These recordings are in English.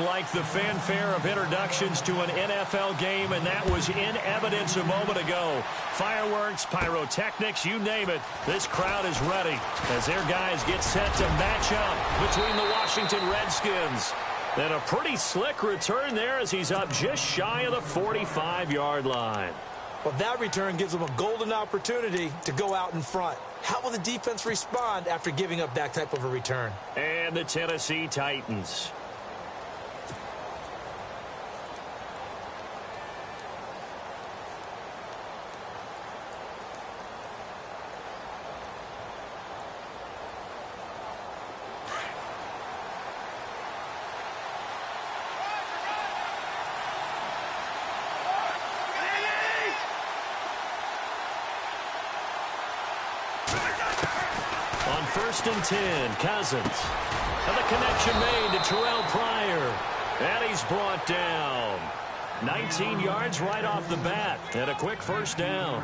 like the fanfare of introductions to an NFL game, and that was in evidence a moment ago. Fireworks, pyrotechnics, you name it. This crowd is ready as their guys get set to match up between the Washington Redskins. And a pretty slick return there as he's up just shy of the 45-yard line. Well, that return gives them a golden opportunity to go out in front. How will the defense respond after giving up that type of a return? And the Tennessee Titans. On 1st and 10, Cousins. And the connection made to Terrell Pryor. And he's brought down. 19 yards right off the bat. And a quick first down.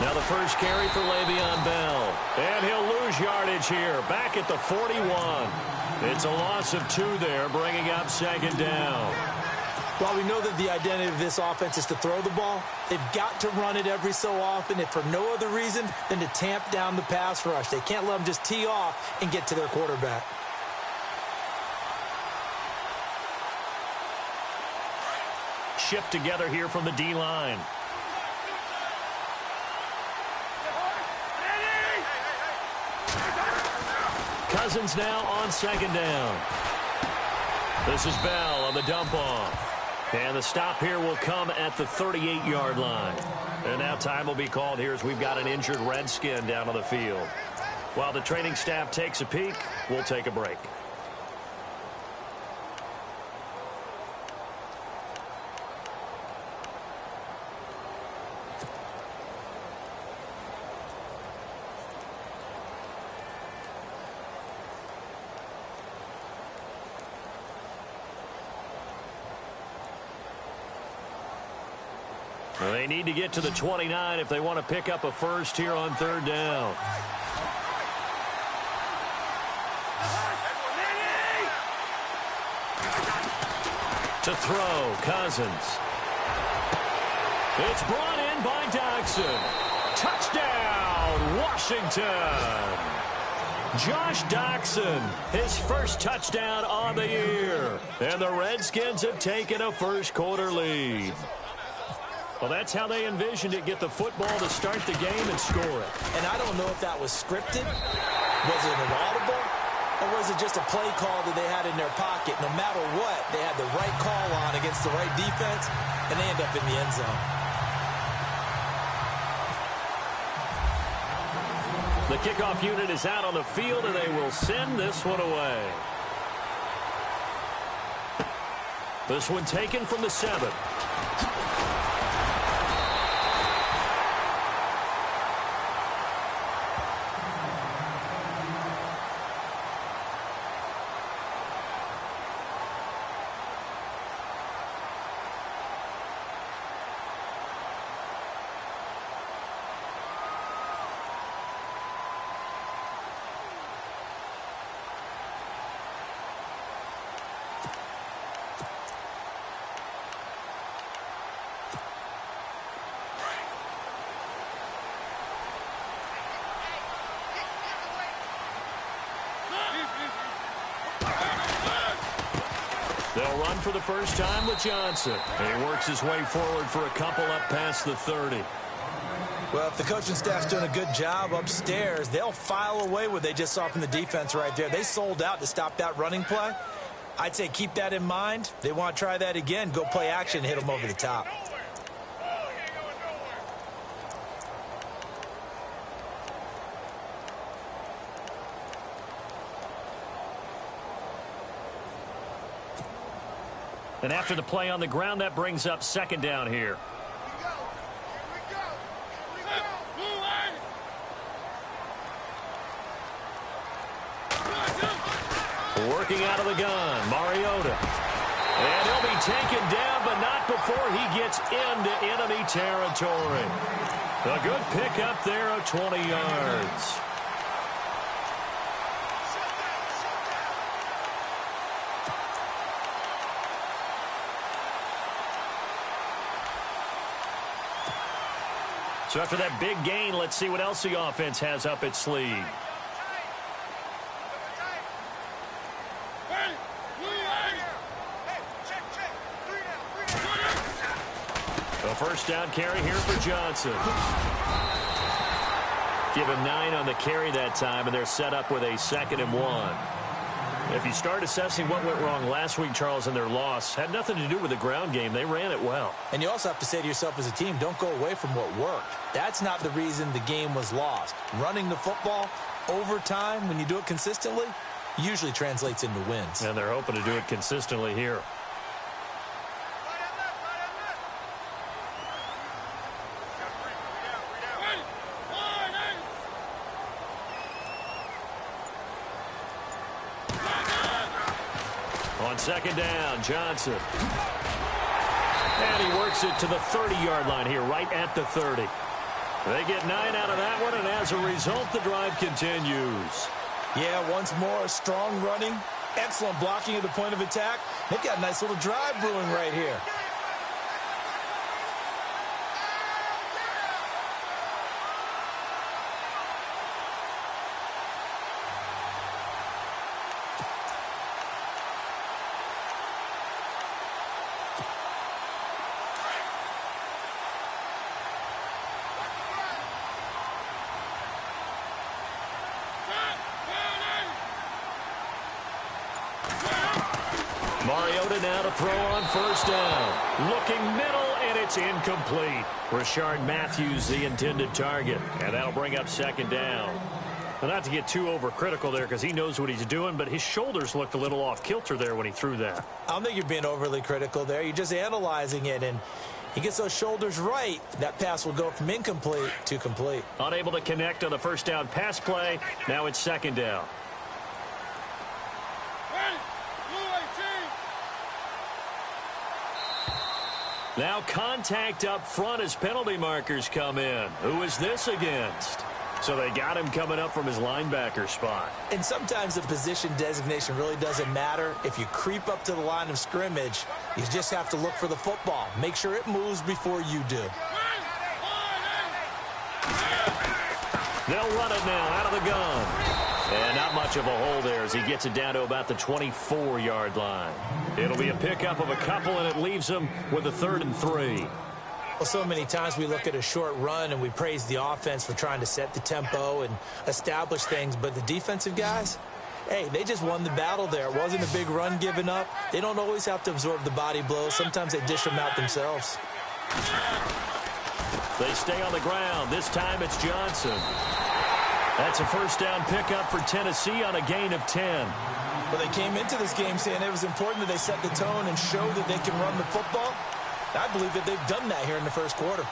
Now the first carry for Le'Veon Bell. And he'll lose yardage here. Back at the 41. It's a loss of 2 there, bringing up 2nd down. While we know that the identity of this offense is to throw the ball, they've got to run it every so often, if for no other reason than to tamp down the pass rush. They can't let them just tee off and get to their quarterback. Shift together here from the D-line. Cousins now on 2nd down. This is Bell on the dump off. And the stop here will come at the 38-yard line. And now time will be called here as we've got an injured Redskin down on the field. While the training staff takes a peek, we'll take a break. Well, they need to get to the 29 if they want to pick up a first here on 3rd down. To throw, Cousins. It's brought in by Doctson. Touchdown, Washington. Josh Doctson, his first touchdown on the year. And the Redskins have taken a first-quarter lead. Well, that's how they envisioned it, get the football to start the game and score it. And I don't know if that was scripted, was it an audible, or was it just a play call that they had in their pocket? No matter what, they had the right call on against the right defense, and they end up in the end zone. The kickoff unit is out on the field, and they will send this one away. This one taken from the 7. They'll run for the first time with Johnson. And he works his way forward for a couple up past the 30. Well, if the coaching staff's doing a good job upstairs, they'll file away what they just saw from the defense right there. They sold out to stop that running play. I'd say keep that in mind. They want to try that again. Go play action and hit them over the top. And after the play on the ground, that brings up 2nd down here. Looking out of the gun, Mariota. And he'll be taken down, but not before he gets into enemy territory. A good pickup there of 20 yards. So after that big gain, let's see what else the offense has up its sleeve. A first down carry here for Johnson. Give him 9 on the carry that time, and they're set up with a 2nd and 1. If you start assessing what went wrong last week, Charles, in their loss, had nothing to do with the ground game. They ran it well. And you also have to say to yourself as a team, don't go away from what worked. That's not the reason the game was lost. Running the football over time, when you do it consistently, usually translates into wins. And they're hoping to do it consistently here. On 2nd down, Johnson. And he works it to the 30-yard line here, right at the 30. They get 9 out of that one, and as a result, the drive continues. Yeah, once more, strong running, excellent blocking at the point of attack. They've got a nice little drive brewing right here. Mariota now to throw on 1st down. Looking middle, and it's incomplete. Rashard Matthews, the intended target. And that'll bring up 2nd down. Well, not to get too overcritical there because he knows what he's doing, but his shoulders looked a little off kilter there when he threw that. I don't think you're being overly critical there. You're just analyzing it, and he gets those shoulders right. That pass will go from incomplete to complete. Unable to connect on the 1st down pass play. Now it's 2nd down. Now contact up front as penalty markers come in. Who is this against? So they got him coming up from his linebacker spot. And sometimes the position designation really doesn't matter. If you creep up to the line of scrimmage, you just have to look for the football. Make sure it moves before you do. They'll run it now out of the gun. And not much of a hole there as he gets it down to about the 24-yard line. It'll be a pickup of a couple, and it leaves him with a 3rd and 3. Well, so many times we look at a short run and we praise the offense for trying to set the tempo and establish things, but the defensive guys, hey, they just won the battle there. It wasn't a big run given up. They don't always have to absorb the body blows. Sometimes they dish them out themselves. They stay on the ground. This time it's Johnson. That's a 1st down pickup for Tennessee on a gain of 10. Well, they came into this game saying it was important that they set the tone and show that they can run the football. I believe that they've done that here in the 1st quarter.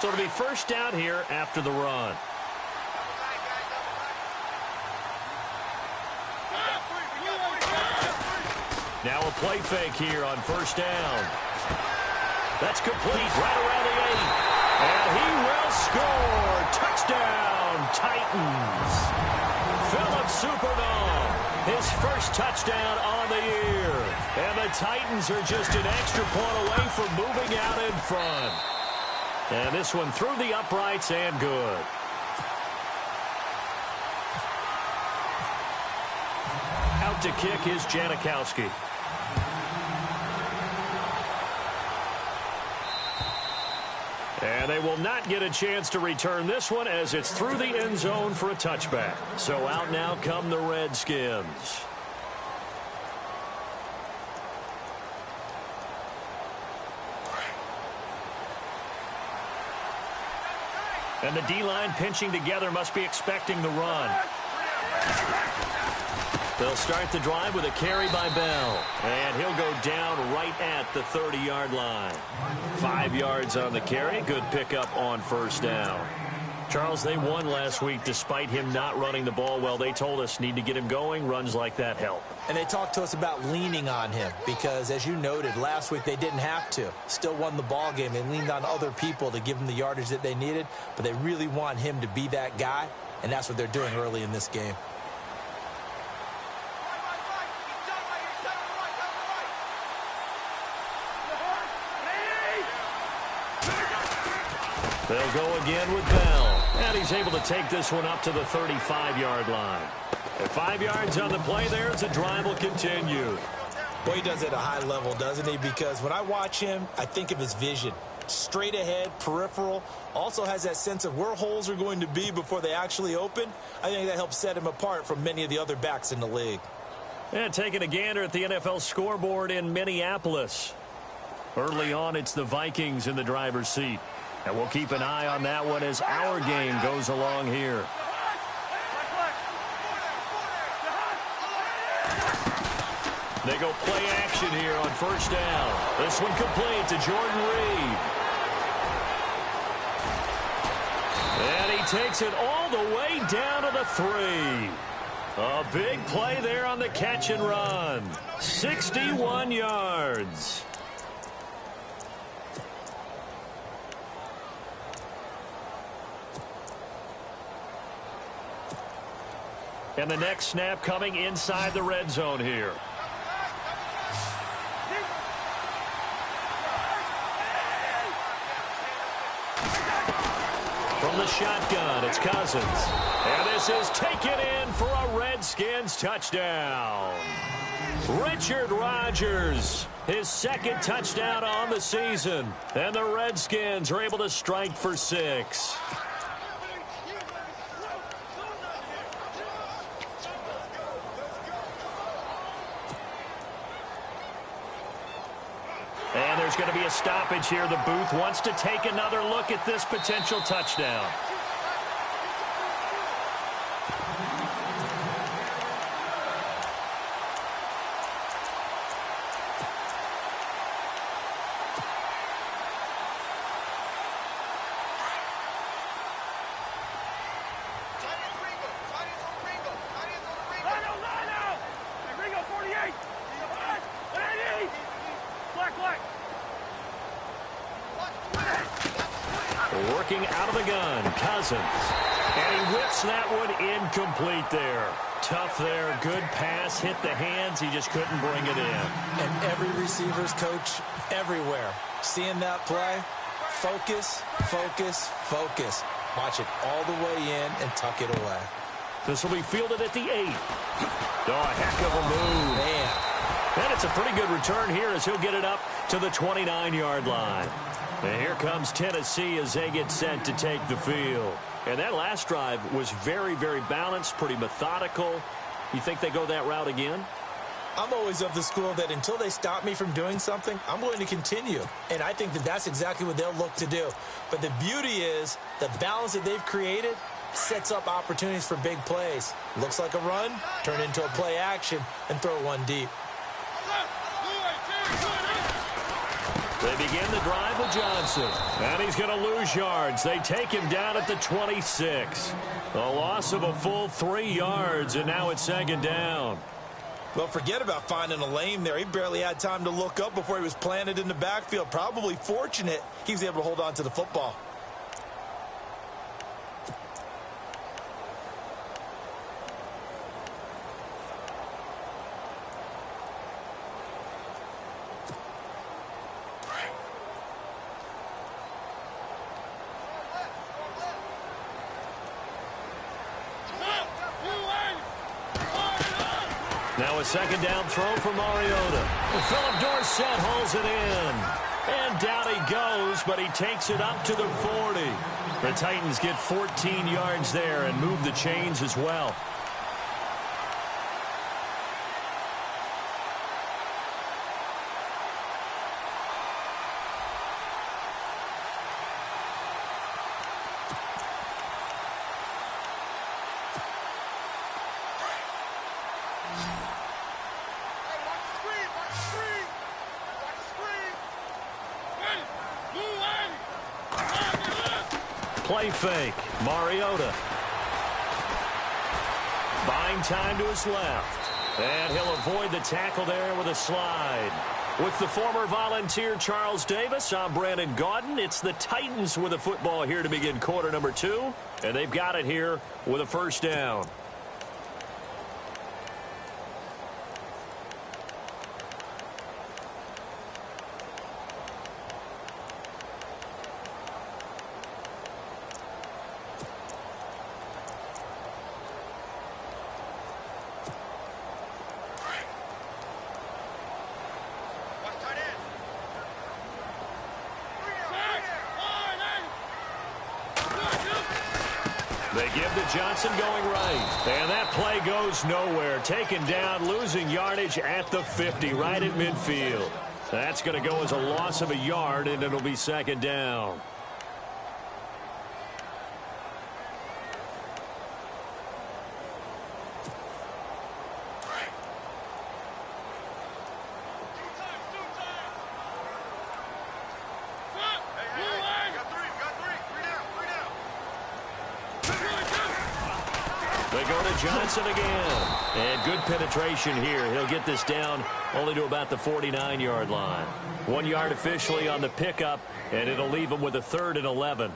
So it'll be 1st down here after the run. Now a play fake here on 1st down. That's complete right around the 8. And he will score. Touchdown, Titans. Philip Supernall, his 1st touchdown on the year. And the Titans are just an extra point away from moving out in front. And this one through the uprights and good. Out to kick is Janikowski. And they will not get a chance to return this one as it's through the end zone for a touchback. So out now come the Redskins. And the D-line pinching together must be expecting the run. They'll start the drive with a carry by Bell. And he'll go brought down right at the 30-yard line. 5 yards on the carry. Good pickup on first down. Charles, they won last week despite him not running the ball well. They told us need to get him going. Runs like that help. And they talked to us about leaning on him because, as you noted, last week they didn't have to. Still won the ball game. They leaned on other people to give them the yardage that they needed, but they really want him to be that guy, and that's what they're doing early in this game. They'll go again with Bell. And he's able to take this one up to the 35-yard line. At 5 yards on the play there as the drive will continue. Boy, he does it at a high level, doesn't he? Because when I watch him, I think of his vision. Straight ahead, peripheral. Also has that sense of where holes are going to be before they actually open. I think that helps set him apart from many of the other backs in the league. And taking a gander at the NFL scoreboard in Minneapolis. Early on, it's the Vikings in the driver's seat. And we'll keep an eye on that one as our game goes along here. They go play action here on first down. This one complete to Jordan Reed. And he takes it all the way down to the 3. A big play there on the catch and run. 61 yards. And the next snap coming inside the red zone here. From the shotgun, it's Cousins. And this is taken in for a Redskins touchdown. Richard Rodgers, his second touchdown on the season. And the Redskins are able to strike for 6. And there's going to be a stoppage here. The booth wants to take another look at this potential touchdown. Working out of the gun, Cousins. And he whips that one incomplete there. Tough there, good pass, hit the hands, he just couldn't bring it in. And every receiver's coach everywhere, seeing that play, focus, focus, focus. Watch it all the way in and tuck it away. This will be fielded at the 8. Oh, a heck of a move. Man. And it's a pretty good return here as he'll get it up to the 29-yard line. And here comes Tennessee as they get set to take the field. And that last drive was very, very balanced, pretty methodical. You think they go that route again? I'm always of the school that until they stop me from doing something, I'm going to continue. And I think that that's exactly what they'll look to do. But the beauty is the balance that they've created sets up opportunities for big plays. Looks like a run, turn into a play action, and throw one deep. They begin the drive with Johnson. And he's going to lose yards. They take him down at the 26. A loss of a full 3 yards, and now it's second down. Well, forget about finding a lane there. He barely had time to look up before he was planted in the backfield. Probably fortunate he was able to hold on to the football. Now a second down throw for Mariota. Philip Dorsett hauls it in. And down he goes, but he takes it up to the 40. The Titans get 14 yards there and move the chains as well. Play fake. Mariota. Buying time to his left. And he'll avoid the tackle there with a slide. With the former Volunteer Charles Davis, I'm Brandon Gaudin. It's the Titans with the football here to begin quarter number 2. And they've got it here with a first down. They give to Johnson going right. And that play goes nowhere. Taken down, losing yardage at the 50, right at midfield. That's going to go as a loss of a yard, and it'll be second down. They go to Johnson again. And good penetration here. He'll get this down only to about the 49-yard line. 1 yard officially on the pickup, and it'll leave him with a 3rd and 11.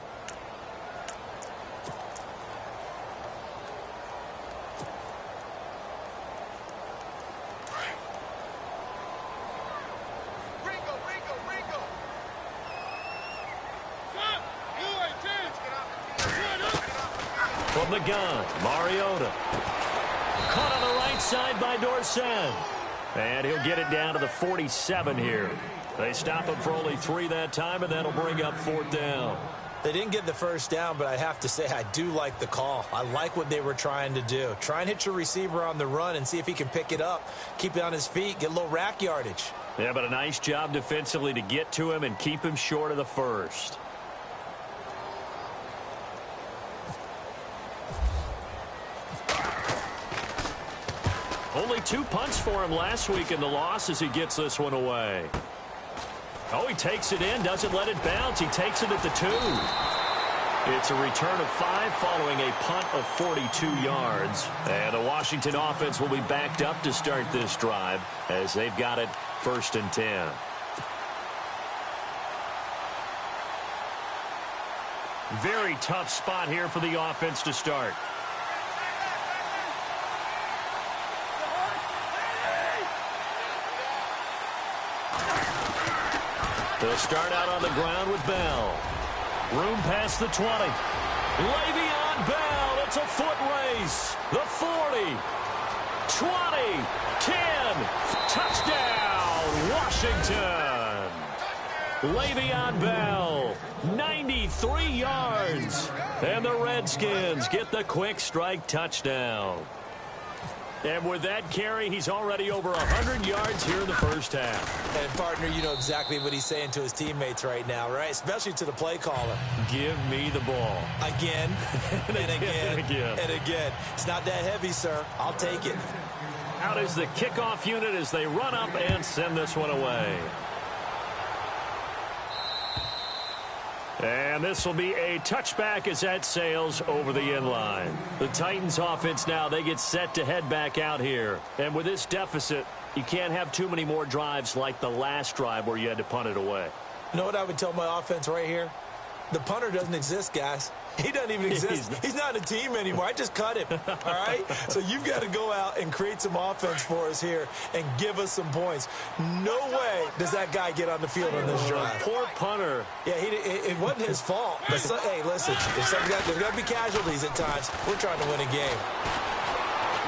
From the gun, Mariota. Caught on the right side by Dorsett. And he'll get it down to the 47 here. They stop him for only 3 that time, and that'll bring up 4th down. They didn't get the first down, but I have to say I do like the call. I like what they were trying to do. Try and hit your receiver on the run and see if he can pick it up, keep it on his feet, get a little rack yardage. Yeah, but a nice job defensively to get to him and keep him short of the first. Only 2 punts for him last week in the loss as he gets this one away. Oh, he takes it in, doesn't let it bounce. He takes it at the 2. It's a return of 5 following a punt of 42 yards. And the Washington offense will be backed up to start this drive as they've got it 1st and 10. Very tough spot here for the offense to start. They'll start out on the ground with Bell. Room past the 20. Le'Veon Bell. It's a foot race. The 40. 20. 10. Touchdown, Washington. Le'Veon Bell. 93 yards. And the Redskins get the quick strike touchdown. And with that carry, he's already over 100 yards here in the first half. And, partner, you know exactly what he's saying to his teammates right now, right? Especially to the play caller. Give me the ball. Again, and again, and again. and again. It's not that heavy, sir. I'll take it. Out is the kickoff unit as they run up and send this one away. And this will be a touchback as that sails over the end line. The Titans offense now, they get set to head back out here. And with this deficit, you can't have too many more drives like the last drive where you had to punt it away. You know what I would tell my offense right here? The punter doesn't exist, guys. He doesn't even exist. He's not a team anymore. I just cut him, all right? So you've got to go out and create some offense for us here and give us some points. No way does that guy get on the field on this drive. Poor punter. Yeah, it wasn't his fault. But hey, listen, there's got to be casualties at times. We're trying to win a game.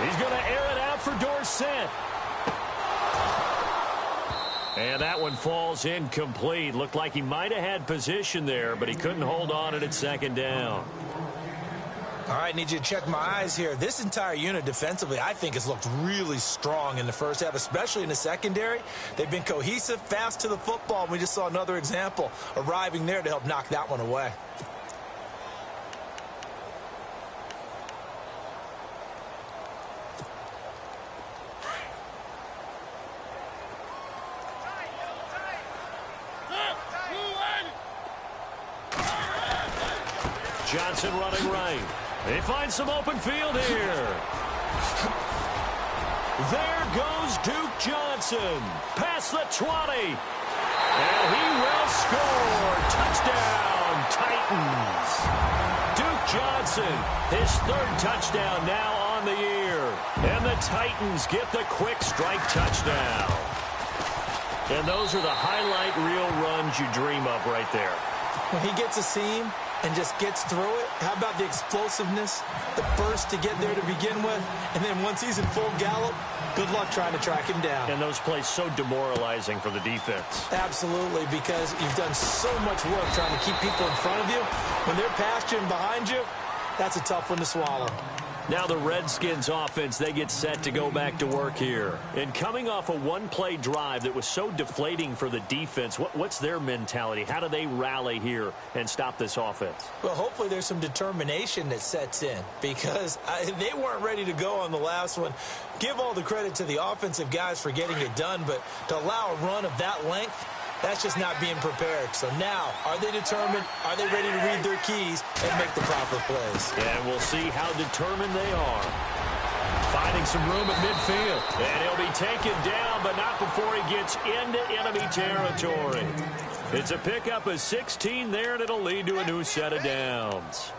He's going to air it out for Dorsett. And that one falls incomplete. Looked like he might have had position there, but he couldn't hold on at its 2nd down. All right, need you to check my eyes here. This entire unit defensively, I think, has looked really strong in the first half, especially in the secondary. They've been cohesive, fast to the football. We just saw another example arriving there to help knock that one away. Johnson running right. They find some open field here. There goes Duke Johnson. Past the 20. And he will score. Touchdown, Titans. Duke Johnson, his third touchdown now on the year. And the Titans get the quick strike touchdown. And those are the highlight reel runs you dream of right there. When he gets a seam and just gets through it, how about the explosiveness, the burst to get there to begin with, and then once he's in full gallop, good luck trying to track him down. And those plays so demoralizing for the defense. Absolutely, because you've done so much work trying to keep people in front of you. When they're past you and behind you, that's a tough one to swallow. Now the Redskins offense, they get set to go back to work here. And coming off a one-play drive that was so deflating for the defense, what's their mentality? How do they rally here and stop this offense? Well, hopefully there's some determination that sets in because they weren't ready to go on the last one. Give all the credit to the offensive guys for getting it done, but to allow a run of that length, that's just not being prepared. So now, are they determined? Are they ready to read their keys and make the proper plays? And we'll see how determined they are. Finding some room at midfield. And he'll be taken down, but not before he gets into enemy territory. It's a pickup of 16 there, and it'll lead to a new set of downs.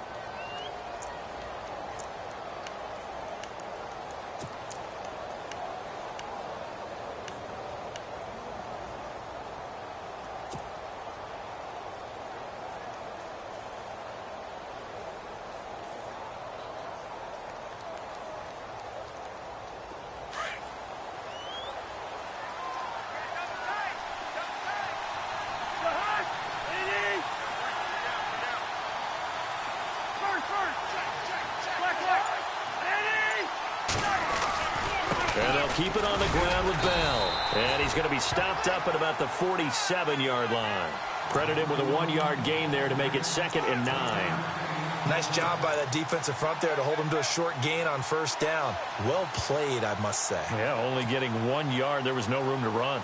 And they'll keep it on the ground with Bell. And he's going to be stopped up at about the 47-yard line. Credit him with a 1-yard gain there to make it 2nd and 9. Nice job by that defensive front there to hold him to a short gain on first down. Well played, I must say. Yeah, only getting 1 yard. There was no room to run.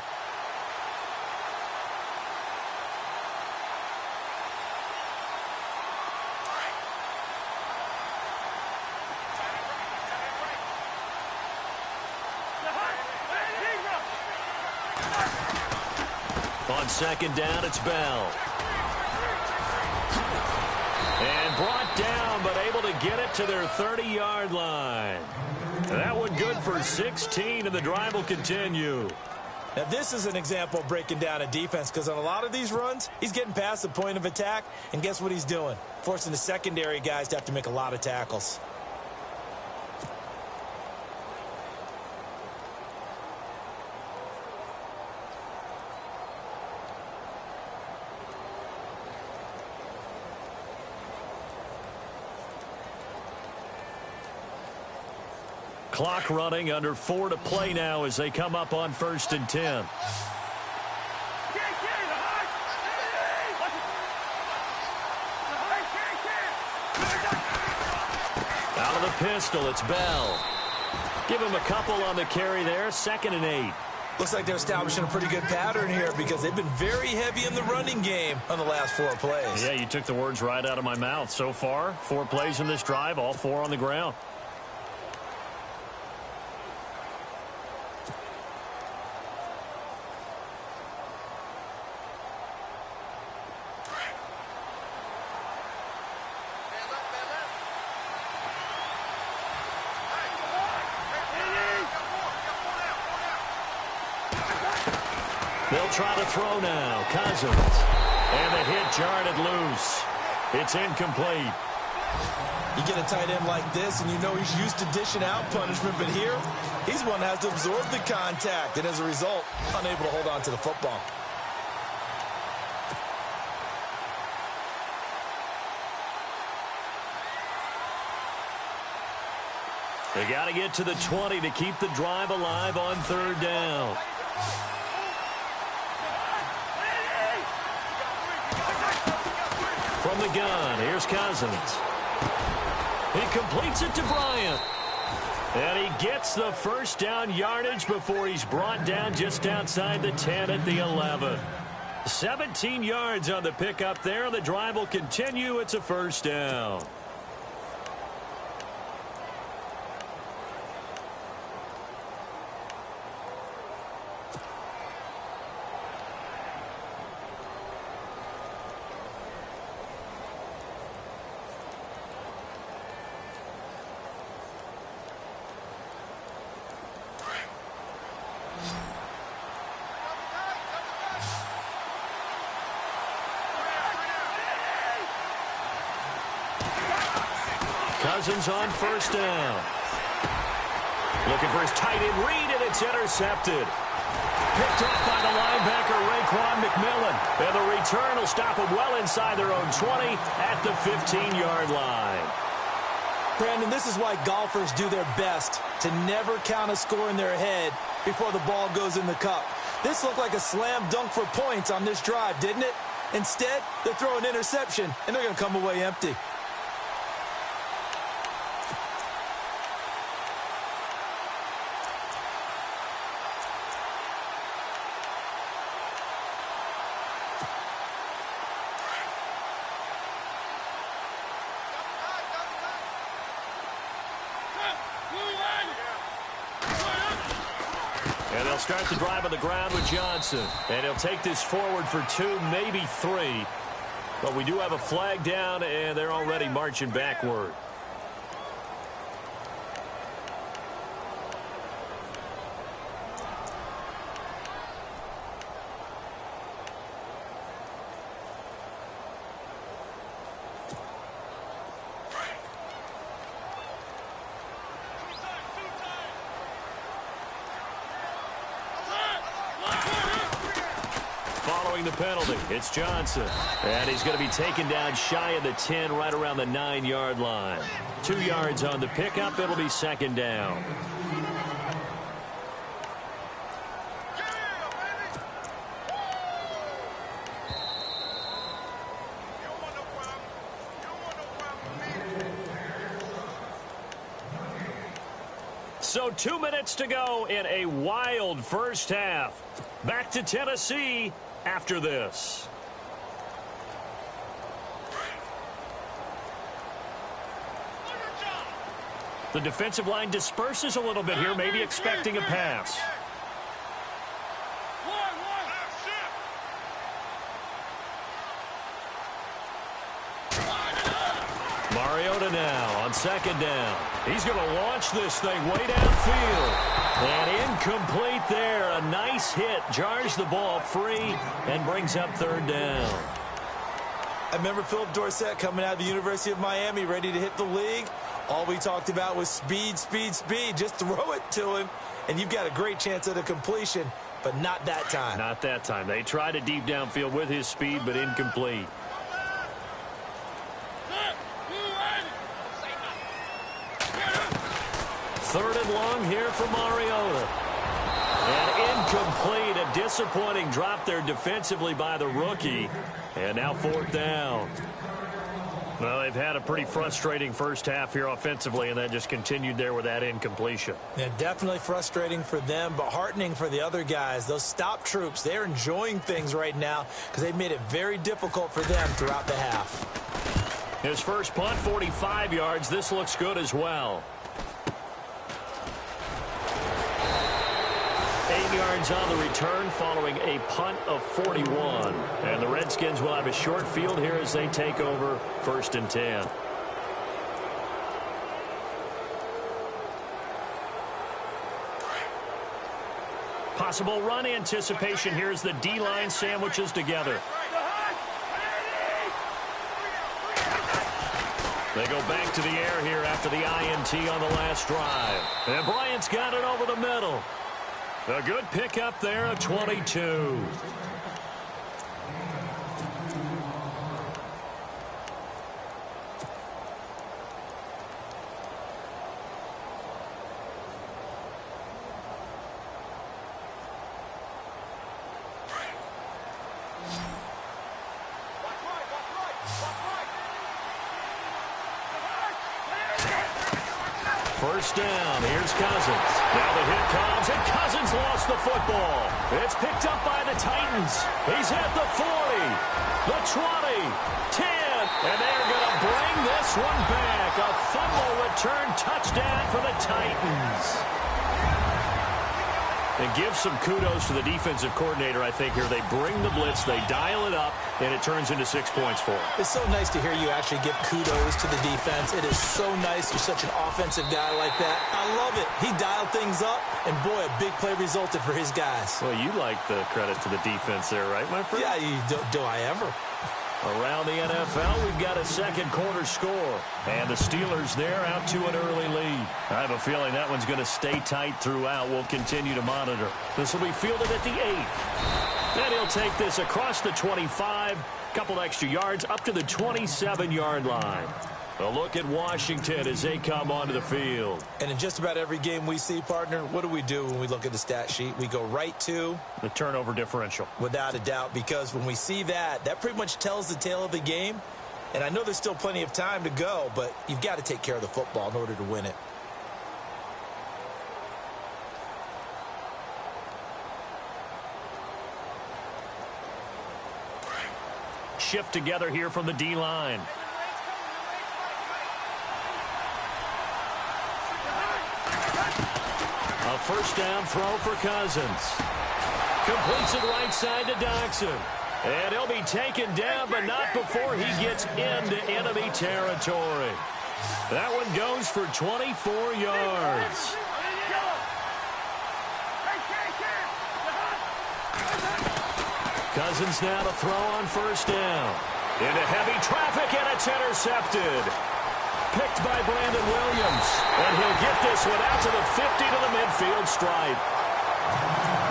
On 2nd down, it's Bell. And brought down, but able to get it to their 30-yard line. That one good for 16, and the drive will continue. Now, this is an example of breaking down a defense because on a lot of these runs, he's getting past the point of attack, and guess what he's doing? Forcing the secondary guys to have to make a lot of tackles. Clock running, under 4 to play now as they come up on 1st and 10. Out of the pistol, it's Bell. Give him a couple on the carry there, 2nd and 8. Looks like they're establishing a pretty good pattern here because they've been very heavy in the running game on the last 4 plays. Yeah, you took the words right out of my mouth. So far, 4 plays in this drive, all 4 on the ground. They'll try to throw now. Cousins. And the hit jarred it loose. It's incomplete. You get a tight end like this, and you know he's used to dishing out punishment, but here, he's one that has to absorb the contact, and as a result, unable to hold on to the football. They got to get to the 20 to keep the drive alive on 3rd down. From the gun, here's Cousins. He completes it to Bryant. And he gets the 1st down yardage before he's brought down just outside the 10 at the 11. 17 yards on the pickup there. The drive will continue. It's a first down. Cousins on first down. Looking for his tight end read, and it's intercepted. Picked off by the linebacker, Raekwon McMillan. And the return will stop them well inside their own 20 at the 15-yard line. Brandon, this is why golfers do their best to never count a score in their head before the ball goes in the cup. This looked like a slam dunk for points on this drive, didn't it? Instead, they throw an interception, and they're going to come away empty. And they'll start the drive on the ground with Johnson. And he'll take this forward for 2, maybe 3. But we do have a flag down, and they're already marching backward. The penalty. It's Johnson. And he's going to be taken down shy of the 10, right around the 9-yard line. 2 yards on the pickup. It'll be second down. So 2 minutes to go in a wild first half. Back to Tennessee after this. The defensive line disperses a little bit here, maybe expecting a pass. Mariota now on second down. He's going to launch this thing way downfield. And incomplete there. A nice hit. Jars the ball free and brings up third down. I remember Philip Dorsett coming out of the University of Miami ready to hit the league. All we talked about was speed, speed, speed. Just throw it to him, and you've got a great chance at a completion, but not that time. Not that time. They tried it deep downfield with his speed, but incomplete. Third and long here for Mariota. And incomplete. A disappointing drop there defensively by the rookie. And now fourth down. Well, they've had a pretty frustrating first half here offensively, and that just continued there with that incompletion. Yeah, definitely frustrating for them, but heartening for the other guys. Those stop troops, they're enjoying things right now because they've made it very difficult for them throughout the half. His first punt, 45 yards. This looks good as well. 8 yards on the return following a punt of 41. And the Redskins will have a short field here as they take over first and 10. Possible run anticipation here as the D-line sandwiches together. They go back to the air here after the INT on the last drive. And Bryant's got it over the middle. A good pickup there, a 22. First down. Here's Cousins. Now the hit comes, and Cousins lost the football. It's picked up by the Titans. He's at the 40, the 20, 10, and they're going to bring this one back. A fumble return touchdown for the Titans. And give some kudos to the defensive coordinator, I think, here. They bring the blitz, they dial it up, and it turns into 6 points for them. It's so nice to hear you actually give kudos to the defense. It is so nice. You're such an offensive guy like that. I love it. He dialed things up, and boy, a big play resulted for his guys. Well, you like the credit to the defense there, right, my friend? Yeah, do I ever? Around the NFL, we've got a second quarter score. And the Steelers there out to an early lead. I have a feeling that one's going to stay tight throughout. We'll continue to monitor. This will be fielded at the 8. And he'll take this across the 25. Couple extra yards up to the 27-yard line. A look at Washington as they come onto the field. And in just about every game we see, partner, what do we do when we look at the stat sheet? We go right to the turnover differential. Without a doubt, because when we see that, that pretty much tells the tale of the game. And I know there's still plenty of time to go, but you've got to take care of the football in order to win it. Shift together here from the D-line. A first down throw for Cousins. Completes it right side to Doxson. And he'll be taken down, but not before he gets into enemy territory. That one goes for 24 yards. Cousins now to throw on first down. Into heavy traffic, and it's intercepted. Picked by Brandon Williams. And he'll get this one out to the 50 to the midfield stripe.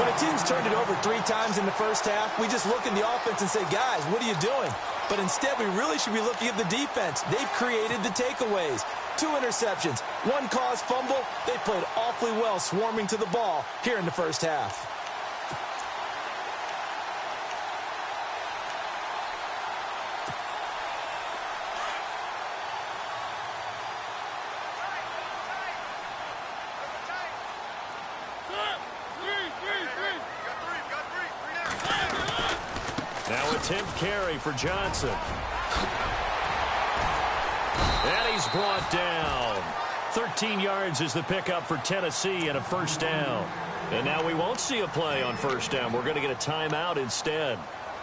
When a team's turned it over 3 times in the first half, we just look at the offense and say, guys, what are you doing? But instead, we really should be looking at the defense. They've created the takeaways. 2 interceptions, 1 caused fumble. They played awfully well swarming to the ball here in the first half. Now a 10th carry for Johnson. And he's brought down. 13 yards is the pickup for Tennessee and a first down. And now we won't see a play on first down. We're going to get a timeout instead,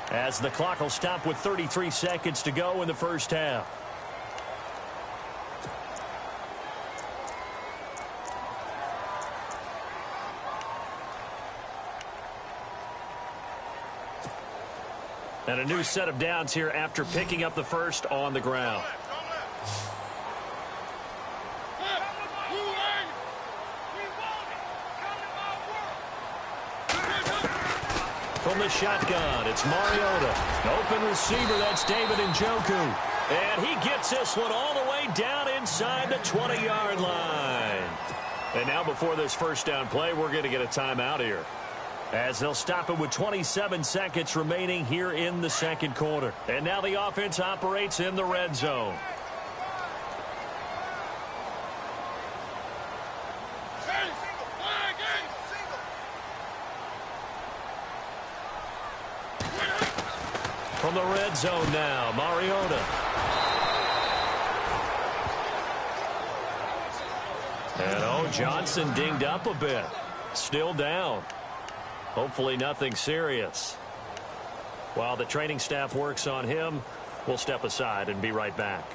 as the clock will stop with 33 seconds to go in the first half. And a new set of downs here after picking up the first on the ground. From the shotgun, it's Mariota. Open receiver, that's David Njoku. And he gets this one all the way down inside the 20-yard line. And now before this first down play, we're going to get a timeout here, as they'll stop it with 27 seconds remaining here in the second quarter. And now the offense operates in the red zone. From the red zone now, Mariota. And Johnson dinged up a bit. Still down. Hopefully nothing serious. While the training staff works on him, we'll step aside and be right back.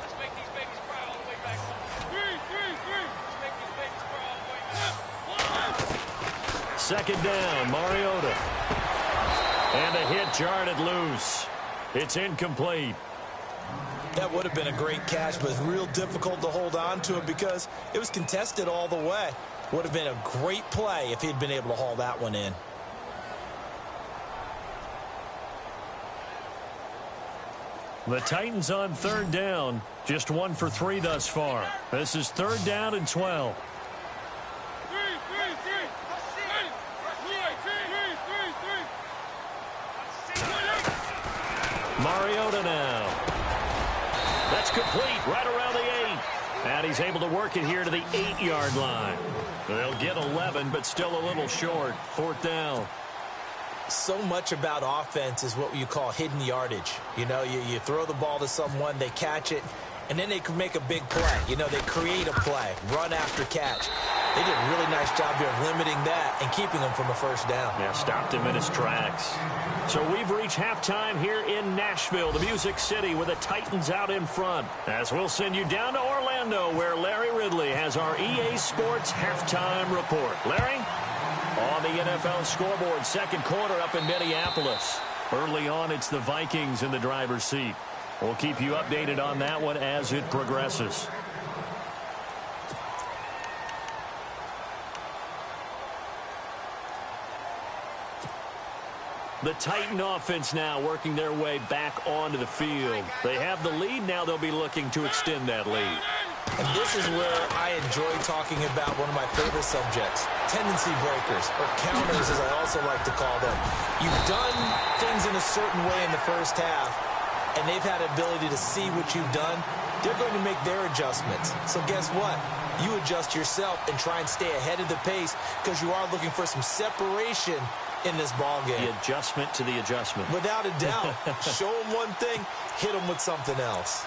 Let's make these babies cry all the way back home. Let's make these babies cry all the way back. Second down, Mariota. And a hit jarred it loose. It's incomplete. That would have been a great catch, but it's real difficult to hold on to it because it was contested all the way. Would have been a great play if he'd been able to haul that one in. The Titans on third down, just 1 for 3 thus far. This is third down and 12. Mariota now. That's complete right around the 8. And he's able to work it here to the 8-yard line. They'll get 11, but still a little short. 4th down. So much about offense is what you call hidden yardage. You know, you throw the ball to someone, they catch it, and then they can make a big play. You know, they create a play, run after catch. They did a really nice job here of limiting that and keeping him from a first down. Yeah, stopped him in his tracks. So we've reached halftime here in Nashville, the Music City, with the Titans out in front. As we'll send you down to Orlando, where Larry Ridley has our EA Sports halftime report. Larry? On the NFL scoreboard, second quarter up in Minneapolis. Early on, it's the Vikings in the driver's seat. We'll keep you updated on that one as it progresses. The Titan offense now working their way back onto the field. They have the lead. Now they'll be looking to extend that lead. And this is where I enjoy talking about one of my favorite subjects, tendency breakers, or counters as I also like to call them. You've done things in a certain way in the first half, and they've had the ability to see what you've done. They're going to make their adjustments. So guess what? You adjust yourself and try and stay ahead of the pace because you are looking for some separation in this ball game. The adjustment to the adjustment. Without a doubt. Show them one thing, hit them with something else.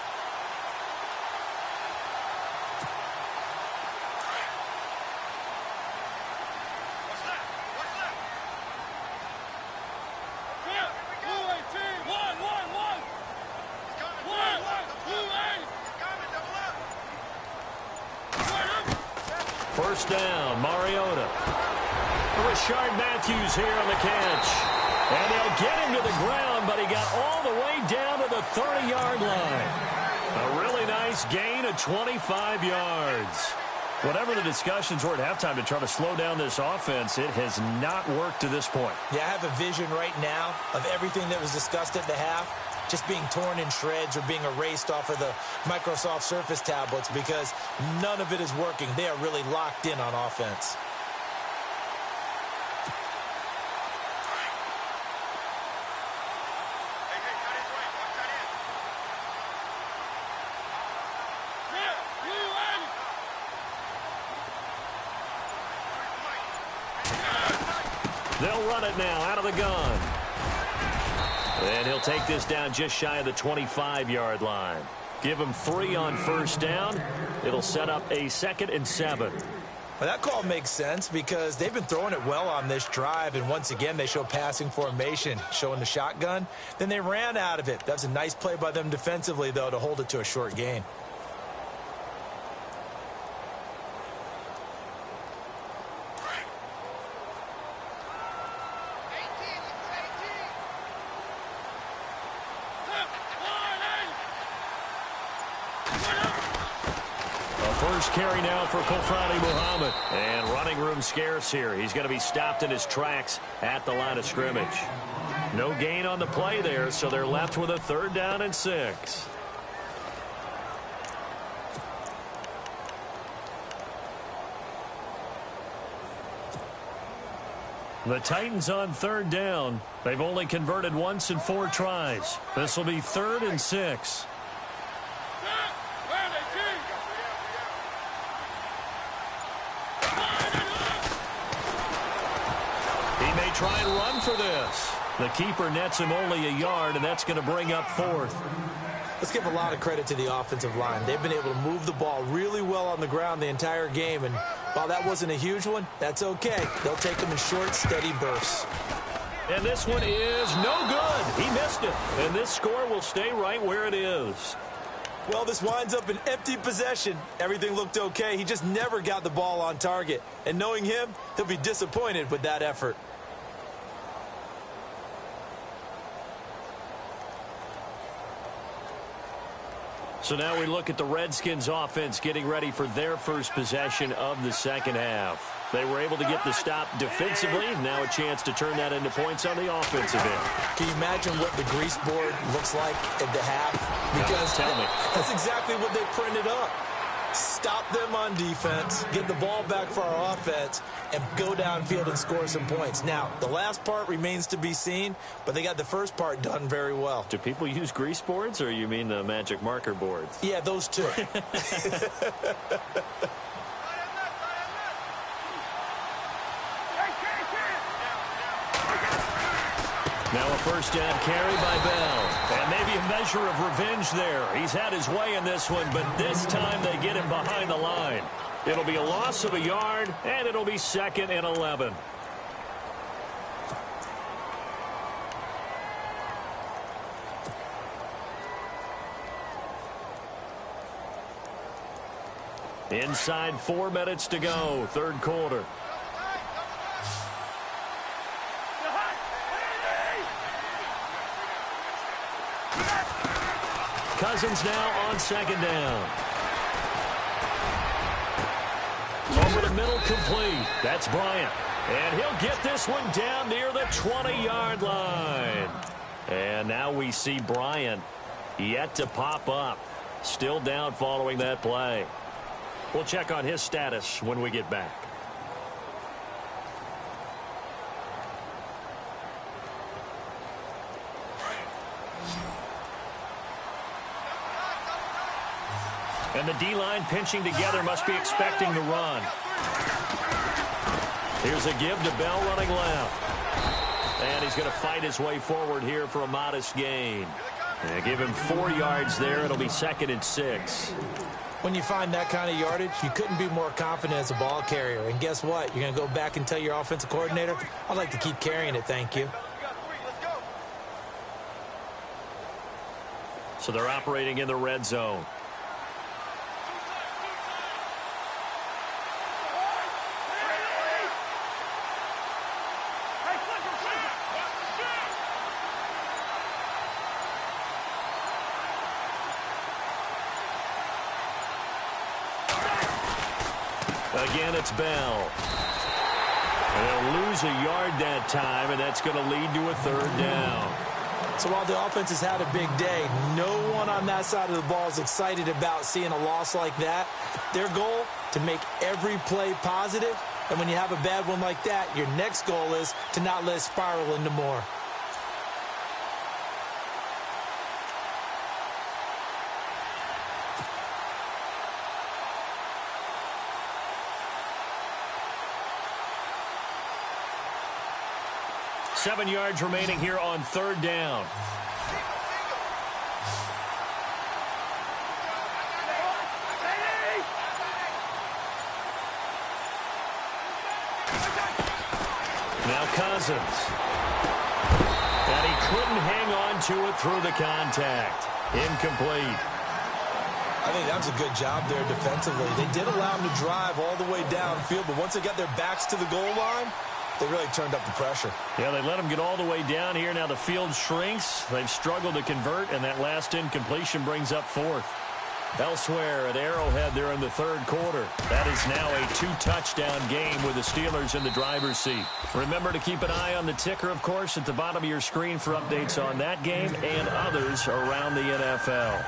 First down, Mariota. Rashard Matthews here on the catch. And they'll get him to the ground, but he got all the way down to the 30-yard line. A really nice gain of 25 yards. Whatever the discussions were at halftime to try to slow down this offense, it has not worked to this point. Yeah, I have a vision right now of everything that was discussed at the half just being torn in shreds or being erased off of the Microsoft Surface tablets because none of it is working. They are really locked in on offense. They'll run it now out of the gun. And he'll take this down just shy of the 25-yard line. Give him 3 on first down. It'll set up a 2nd and 7. Well, that call makes sense because they've been throwing it well on this drive, and once again they show passing formation, showing the shotgun. Then they ran out of it. That was a nice play by them defensively, though, to hold it to a short gain. First carry now for Kofrani Muhammad. And running room scarce here. He's going to be stopped in his tracks at the line of scrimmage. No gain on the play there, so they're left with a 3rd down and 6. The Titans on 3rd down. They've only converted once in 4 tries. This will be 3rd and 6. Try and run for this. The keeper nets him only a yard, and that's going to bring up 4th. Let's give a lot of credit to the offensive line. They've been able to move the ball really well on the ground the entire game, and while that wasn't a huge one, that's okay. They'll take them in short, steady bursts. And this one is no good. He missed it, and this score will stay right where it is. Well, this winds up an empty possession. Everything looked okay. He just never got the ball on target, and knowing him, he'll be disappointed with that effort. So now we look at the Redskins offense getting ready for their first possession of the second half. They were able to get the stop defensively. Now a chance to turn that into points on the offensive end. Can you imagine what the grease board looks like at the half? Because tell me. That's exactly what they printed up. Stop them on defense, get the ball back for our offense, and go downfield and score some points. Now, the last part remains to be seen, but they got the first part done very well. Do people use grease boards, or you mean the magic marker boards? Yeah, those two. Now a first down carry by Bell. And maybe a measure of revenge there. He's had his way in this one, but this time they get him behind the line. It'll be a loss of a yard, and it'll be 2nd and 11. Inside 4 minutes to go, third quarter. Cousins now on 2nd down. Over the middle, complete. That's Bryant. And he'll get this one down near the 20-yard line. And now we see Bryant yet to pop up. Still down following that play. We'll check on his status when we get back. And the D-line pinching together, must be expecting the run. Here's a give to Bell running left. And he's going to fight his way forward here for a modest gain. And give him 4 yards there. It'll be 2nd and 6. When you find that kind of yardage, you couldn't be more confident as a ball carrier. And guess what? You're going to go back and tell your offensive coordinator, I'd like to keep carrying it, thank you. So they're operating in the red zone. Again, it's Bell. And they'll lose a yard that time, and that's going to lead to a 3rd down. So while the offense has had a big day, no one on that side of the ball is excited about seeing a loss like that. Their goal, to make every play positive. And when you have a bad one like that, your next goal is to not let it spiral into more. Seven yards remaining here on 3rd down. Now Cousins. And he couldn't hang on to it through the contact. Incomplete. I think that was a good job there defensively. They did allow him to drive all the way downfield, but once they got their backs to the goal line, they really turned up the pressure. Yeah, they let him get all the way down here. Now the field shrinks. They've struggled to convert, and that last incompletion brings up 4th. Elsewhere at Arrowhead there in the 3rd quarter. That is now a 2-touchdown game with the Steelers in the driver's seat. Remember to keep an eye on the ticker, of course, at the bottom of your screen for updates on that game and others around the NFL.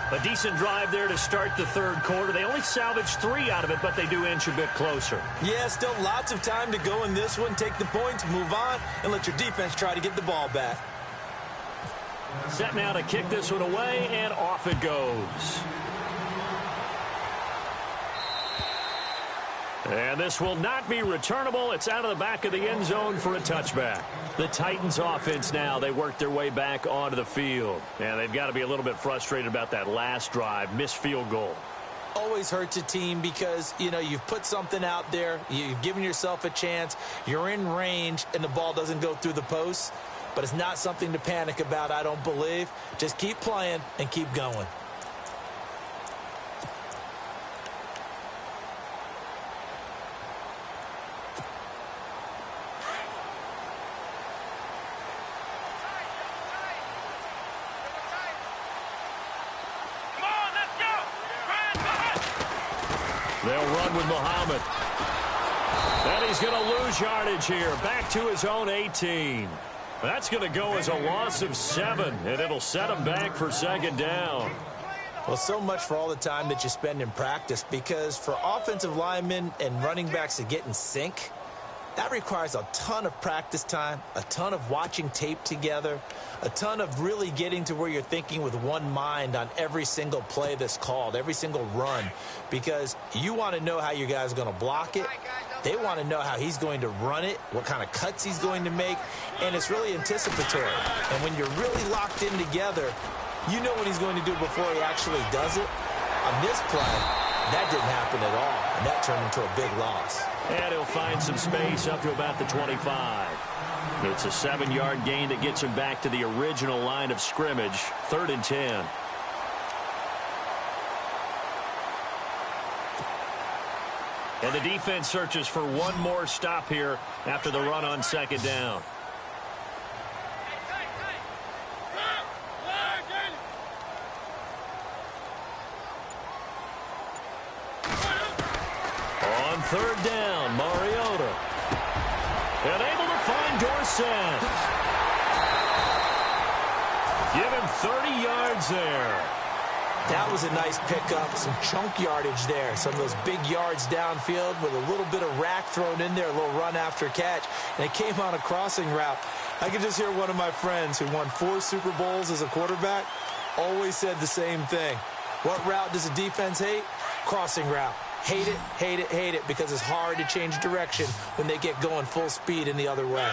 A decent drive there to start the 3rd quarter. They only salvaged 3 out of it, but they do inch a bit closer. Yeah, still lots of time to go in this one. Take the points, move on, and let your defense try to get the ball back. Set now to kick this one away, and off it goes. And this will not be returnable. It's out of the back of the end zone for a touchback. The Titans offense now, they work their way back onto the field. And they've got to be a little bit frustrated about that last drive, missed field goal. Always hurts a team because, you know, you've put something out there, you've given yourself a chance, you're in range, and the ball doesn't go through the posts. But it's not something to panic about, I don't believe. Just keep playing and keep going. They'll run with Muhammad. And he's going to lose yardage here. Back to his own 18. That's going to go as a loss of 7, and it'll set him back for 2nd down. Well, so much for all the time that you spend in practice, because for offensive linemen and running backs to get in sync, that requires a ton of practice time, a ton of watching tape together, a ton of really getting to where you're thinking with one mind on every single play that's called, every single run, because you want to know how your guy's going to block it. They want to know how he's going to run it, what kind of cuts he's going to make, and it's really anticipatory. And when you're really locked in together, you know what he's going to do before he actually does it. On this play, that didn't happen at all, and that turned into a big loss. And he'll find some space up to about the 25. It's a 7-yard gain that gets him back to the original line of scrimmage, 3rd and 10. And the defense searches for one more stop here after the run on 2nd down. On 3rd down, Mariota. And able to find Dorsett. Give him 30 yards there. That was a nice pickup, some chunk yardage there. Some of those big yards downfield with a little bit of rack thrown in there, a little run after catch. And it came on a crossing route. I could just hear one of my friends who won 4 Super Bowls as a quarterback always said the same thing. What route does a defense hate? Crossing route. Hate it, hate it, hate it, because it's hard to change direction when they get going full speed in the other way.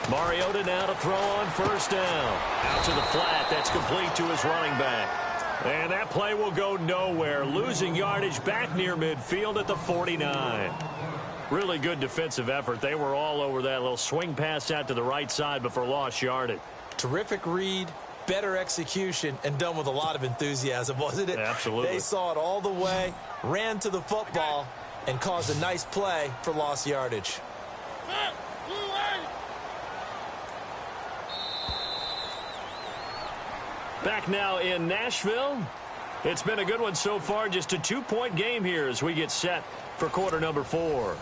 Mariota now to throw on 1st down. Out to the flat. That's complete to his running back. And that play will go nowhere. Losing yardage back near midfield at the 49. Really good defensive effort. They were all over that little swing pass out to the right side before lost yardage. Terrific read, better execution, and done with a lot of enthusiasm, wasn't it? Absolutely. They saw it all the way, ran to the football, and caused a nice play for lost yardage. Back now in Nashville. It's been a good one so far. Just a 2-point game here as we get set for quarter number 4.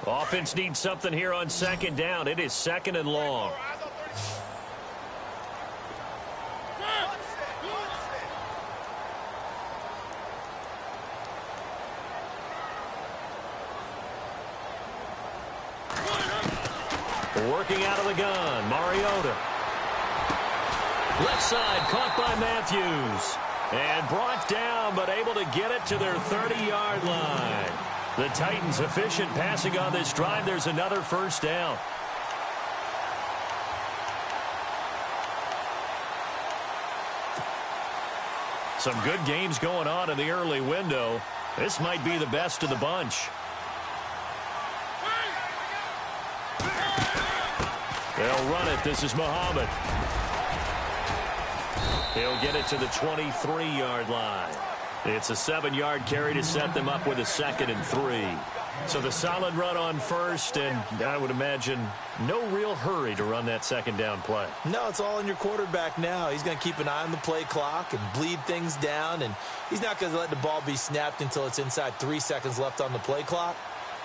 Offense needs something here on 2nd down. It is 2nd and long. Working out of the gun, Mariota. Left side, caught by Matthews. And brought down, but able to get it to their 30-yard line. The Titans efficient passing on this drive. There's another 1st down. Some good games going on in the early window. This might be the best of the bunch. They'll run it. This is Muhammad. He'll get it to the 23-yard line. It's a 7-yard carry to set them up with a 2nd and 3. So the solid run on 1st, and I would imagine no real hurry to run that 2nd down play. No, it's all in your quarterback now. He's going to keep an eye on the play clock and bleed things down, and he's not going to let the ball be snapped until it's inside 3 seconds left on the play clock.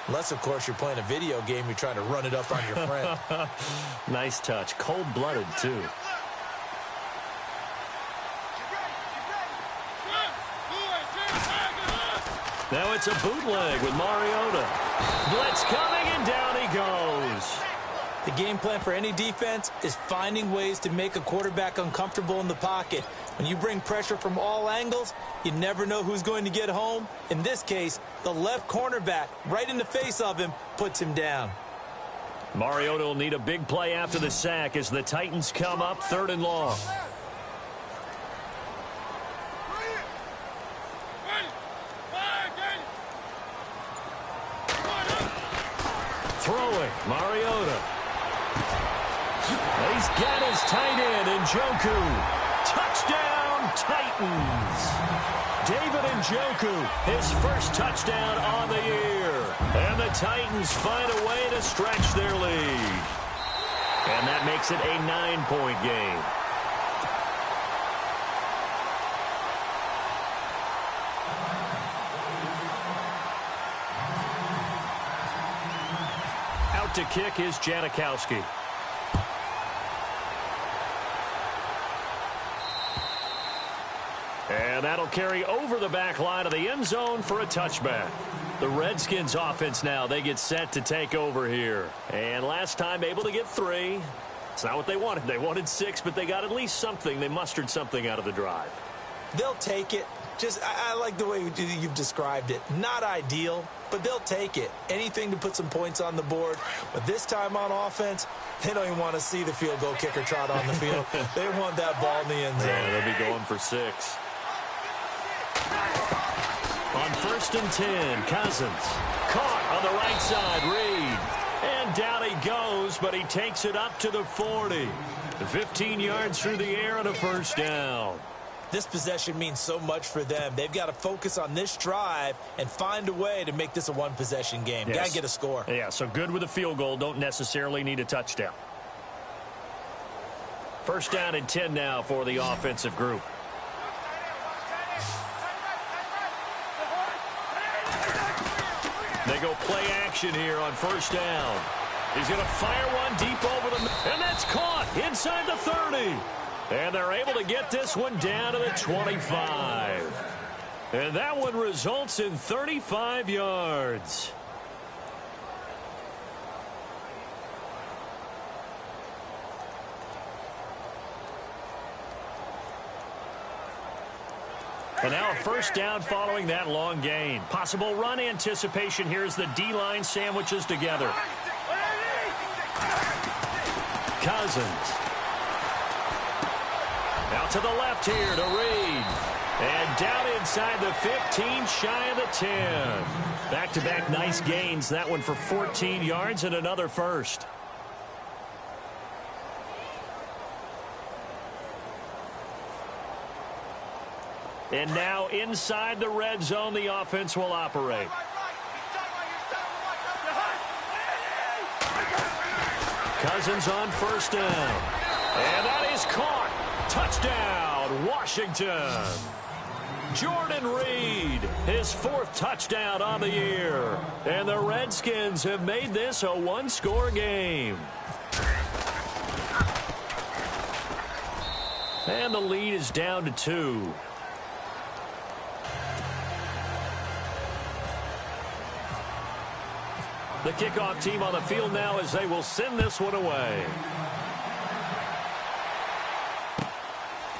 Unless, of course, you're playing a video game, you're trying to run it up on your friend. Nice touch. Cold-blooded, too. Now it's a bootleg with Mariota. Blitz coming, and down he goes. The game plan for any defense is finding ways to make a quarterback uncomfortable in the pocket. When you bring pressure from all angles, you never know who's going to get home. In this case, the left cornerback, right in the face of him, puts him down. Mariota will need a big play after the sack as the Titans come up 3rd and long. Throwing, Mariota. He's got his tight end, Njoku. Touchdown, Titans. David Njoku, his first touchdown on the year. And the Titans find a way to stretch their lead. And that makes it a 9-point game. Set to kick is Janikowski. And that'll carry over the back line of the end zone for a touchback. The Redskins offense now, they get set to take over here. And last time able to get 3. It's not what they wanted. They wanted 6, but they got at least something. They mustered something out of the drive. They'll take it. I like the way you've described it. Not ideal, but they'll take it. Anything to put some points on the board. But this time on offense, they don't even want to see the field goal kicker trot on the field. They want that ball in the end zone. Yeah, they'll be going for 6. On 1st and 10, Cousins. Caught on the right side, Reed. And down he goes, but he takes it up to the 40. 15 yards through the air and a first down. This possession means so much for them. They've got to focus on this drive and find a way to make this a one-possession game. Yes. Got to get a score. Yeah, so good with a field goal. Don't necessarily need a touchdown. First down and 10 now for the offensive group. They go play action here on first down. He's going to fire one deep over the middle, and that's caught inside the 30. And they're able to get this one down to the 25. And that one results in 35 yards. And now a first down following that long gain. Possible run anticipation here as the D-line sandwiches together. Cousins. Out to the left here to Reed. And down inside the 15, shy of the 10. Back-to-back nice gains. That one for 14 yards and another first. And now inside the red zone, the offense will operate. Cousins on first down. And that is caught. Touchdown, Washington. Jordan Reed, his 4th touchdown on the year. And the Redskins have made this a one-score game. And the lead is down to 2. The kickoff team on the field now as they will send this one away.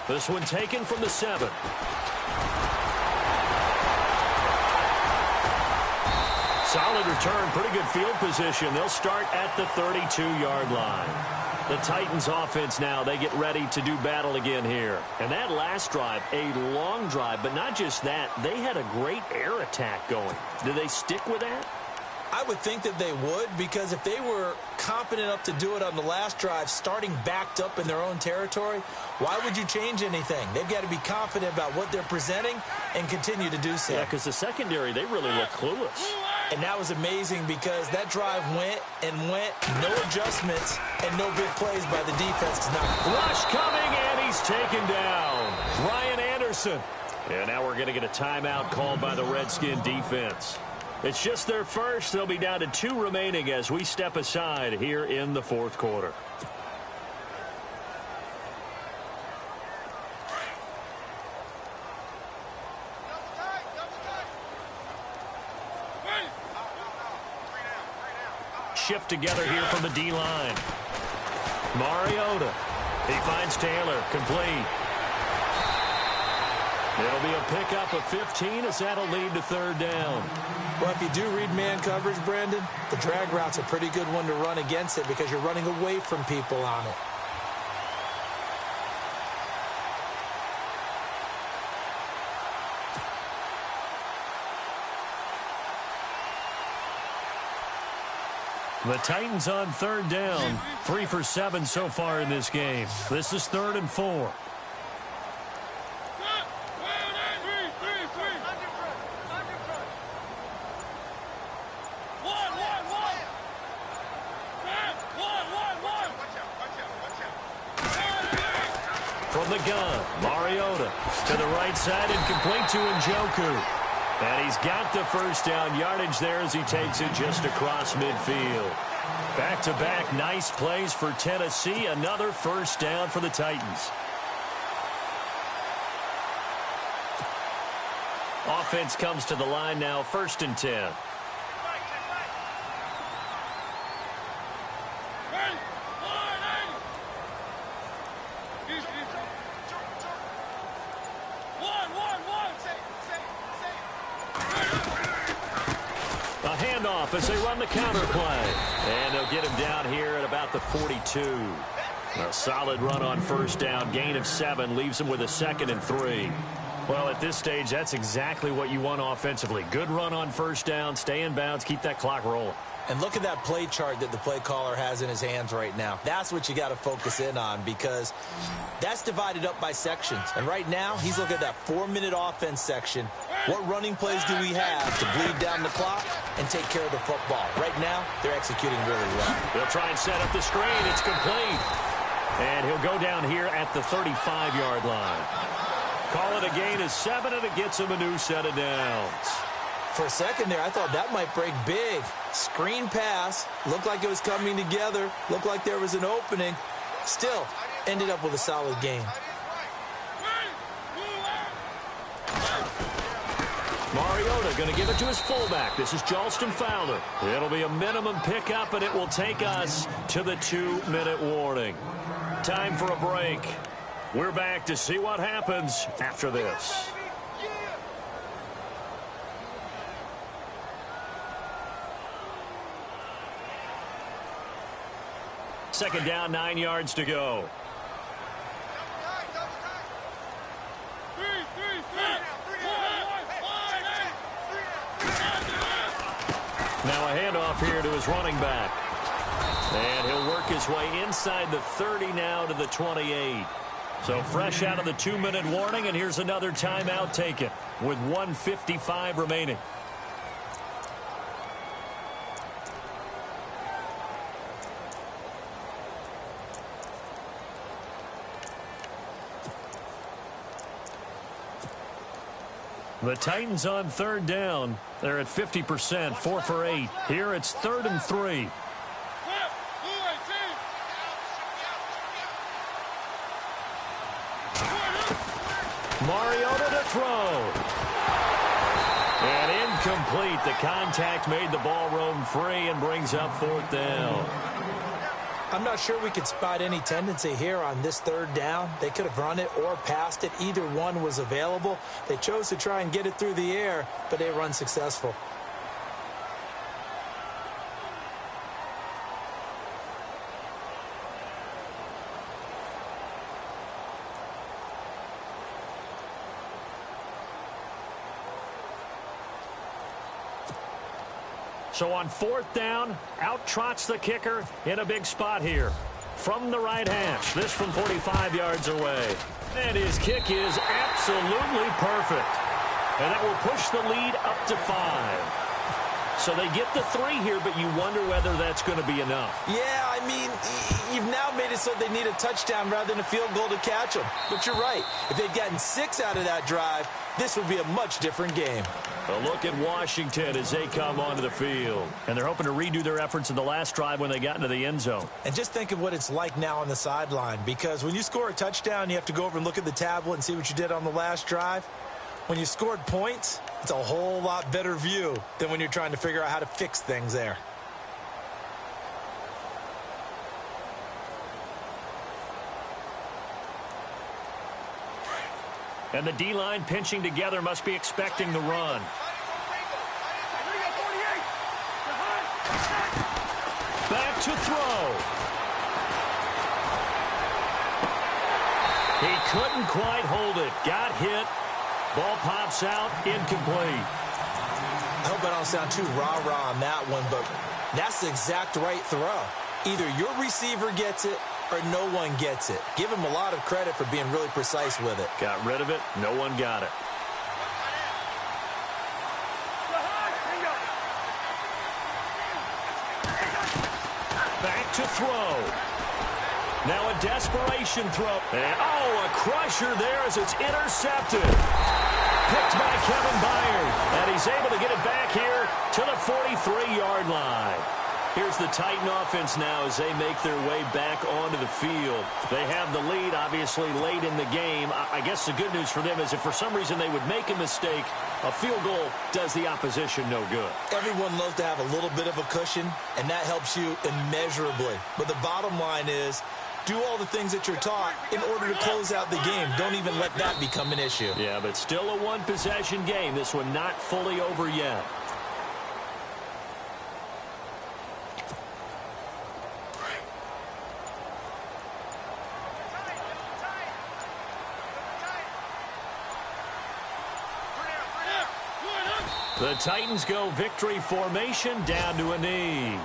This one taken from the 7. Solid return, pretty good field position. They'll start at the 32-yard line. The Titans offense now, they get ready to do battle again here. And that last drive, a long drive, but not just that, they had a great air attack going. Do they stick with that? I would think that they would, because if they were competent enough to do it on the last drive, starting backed up in their own territory, why would you change anything? They've got to be confident about what they're presenting and continue to do so. Yeah, because the secondary, they really look clueless. And that was amazing because that drive went and went, no adjustments and no big plays by the defense. Rush coming, and he's taken down. Ryan Anderson. And now we're going to get a timeout called by the Redskin defense. It's just their first. They'll be down to 2 remaining as we step aside here in the 4th quarter. Shift together here from the D-line. Mariota. He finds Taylor. Complete. It'll be a pickup of 15 as that'll lead to 3rd down. Well, if you do read man coverage, Brandon, the drag route's a pretty good one to run against it because you're running away from people on it. The Titans on 3rd down. 3 for 7 so far in this game. This is 3rd and 4. From the gun, Mariota to the right side and complete to Njoku. And he's got the first down yardage there as he takes it just across midfield. Back-to-back nice plays for Tennessee. Another first down for the Titans. Offense comes to the line now, 1st and 10. A handoff as they run the counter play. And they'll get him down here at about the 42. A solid run on first down. Gain of 7 leaves him with a 2nd and 3. Well, at this stage, that's exactly what you want offensively. Good run on first down, stay in bounds, keep that clock rolling. And look at that play chart that the play caller has in his hands right now. That's what you got to focus in on because that's divided up by sections. And right now, he's looking at that 4-minute offense section. What running plays do we have to bleed down the clock and take care of the football? Right now, they're executing really well. They'll try and set up the screen. It's complete. And he'll go down here at the 35-yard line. Call it a gain of 7, and it gets him a new set of downs. For a second there, I thought that might break big. Screen pass. Looked like it was coming together. Looked like there was an opening. Still, ended up with a solid gain. Mariota going to give it to his fullback. This is Jalston Fowler. It'll be a minimum pickup, and it will take us to the 2-minute warning. Time for a break. We're back to see what happens after this. Second down, 9 yards to go. Now a handoff here to his running back. And he'll work his way inside the 30 now to the 28. So fresh out of the 2-minute warning, and here's another timeout taken with 1:55 remaining. The Titans on 3rd down. They're at 50%, 4 for 8. Here it's 3rd and 3. Mariota to throw. And incomplete. The contact made the ball roam free and brings up 4th down. I'm not sure we could spot any tendency here on this 3rd down. They could have run it or passed it. Either one was available. They chose to try and get it through the air, but they were unsuccessful. So on 4th down, out trots the kicker in a big spot here. From the right hash, this from 45 yards away. And his kick is absolutely perfect. And that will push the lead up to 5. So they get the 3 here, but you wonder whether that's going to be enough. Yeah, I mean, you've now made it so they need a touchdown rather than a field goal to catch them. But you're right. If they'd gotten 6 out of that drive, this would be a much different game. A look at Washington as they come onto the field. And they're hoping to redo their efforts in the last drive when they got into the end zone. And just think of what it's like now on the sideline. Because when you score a touchdown, you have to go over and look at the tablet and see what you did on the last drive. When you scored points, it's a whole lot better view than when you're trying to figure out how to fix things there. And the D-line pinching together must be expecting the run. Back to throw. He couldn't quite hold it. Got hit. Ball pops out. Incomplete. I hope I don't sound too rah-rah on that one, but that's the exact right throw. Either your receiver gets it or no one gets it. Give him a lot of credit for being really precise with it. Got rid of it. No one got it. Back to throw. Now a desperation throw. And, a crusher there as it's intercepted. Picked by Kevin Byard. And he's able to get it back here to the 43-yard line. Here's the Titan offense now as they make their way back onto the field. They have the lead, obviously, late in the game. I guess the good news for them is if for some reason they would make a mistake, a field goal does the opposition no good. Everyone loves to have a little bit of a cushion, and that helps you immeasurably. But the bottom line is, do all the things that you're taught in order to close out the game. Don't even let that become an issue. Yeah, but still a one-possession game. This one not fully over yet. The Titans go victory formation down to a knee.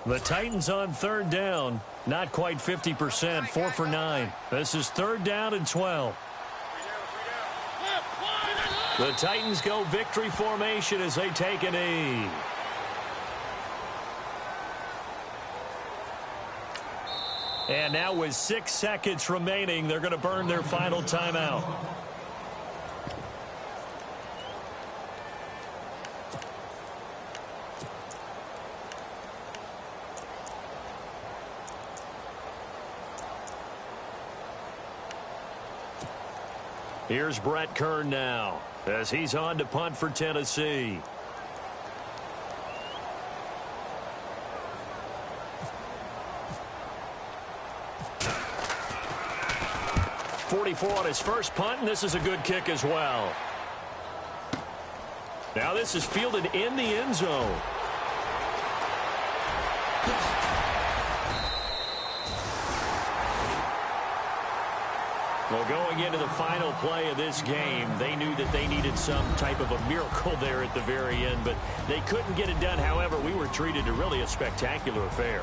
The Titans on third down. Not quite 50%, 4 for 9. This is third down and 12. The Titans go victory formation as they take a knee. And now with 6 seconds remaining, they're going to burn their final timeout. Here's Brett Kern now as he's on to punt for Tennessee. .44 on his first punt, and this is a good kick as well. Now this is fielded in the end zone. Well, going into the final play of this game, they knew that they needed some type of a miracle there at the very end, but they couldn't get it done. However, we were treated to really a spectacular affair.